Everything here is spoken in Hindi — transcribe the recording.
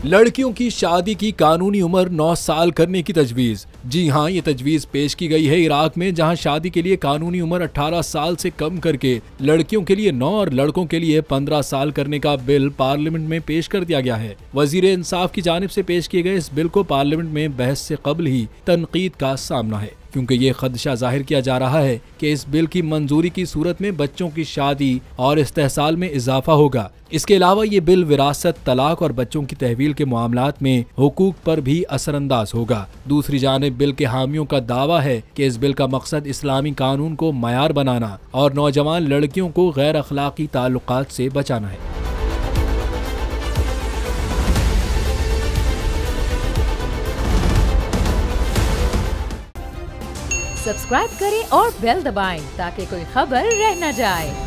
लड़कियों की शादी की कानूनी उम्र 9 साल करने की तजवीज। जी हां, ये तजवीज पेश की गई है इराक में, जहां शादी के लिए कानूनी उम्र 18 साल से कम करके लड़कियों के लिए 9 और लड़कों के लिए 15 साल करने का बिल पार्लियामेंट में पेश कर दिया गया है। वजीर इंसाफ की जानिब से पेश किए गए इस बिल को पार्लियामेंट में बहस से कबल ही तनकीद का सामना है, क्योंकि ये खदशा जाहिर किया जा रहा है कि इस बिल की मंजूरी की सूरत में बच्चों की शादी और इस्तेहसाल में इजाफा होगा। इसके अलावा ये बिल विरासत, तलाक और बच्चों की तहवील के मामलात में हुकूक पर भी असरअंदाज होगा। दूसरी जानिब बिल के हामियों का दावा है कि इस बिल का मकसद इस्लामी कानून को मयार बनाना और नौजवान लड़कियों को गैर अखलाकी ताल्लुकात से बचाना है। सब्सक्राइब करें और बेल दबाएं ताकि कोई खबर रह न जाए।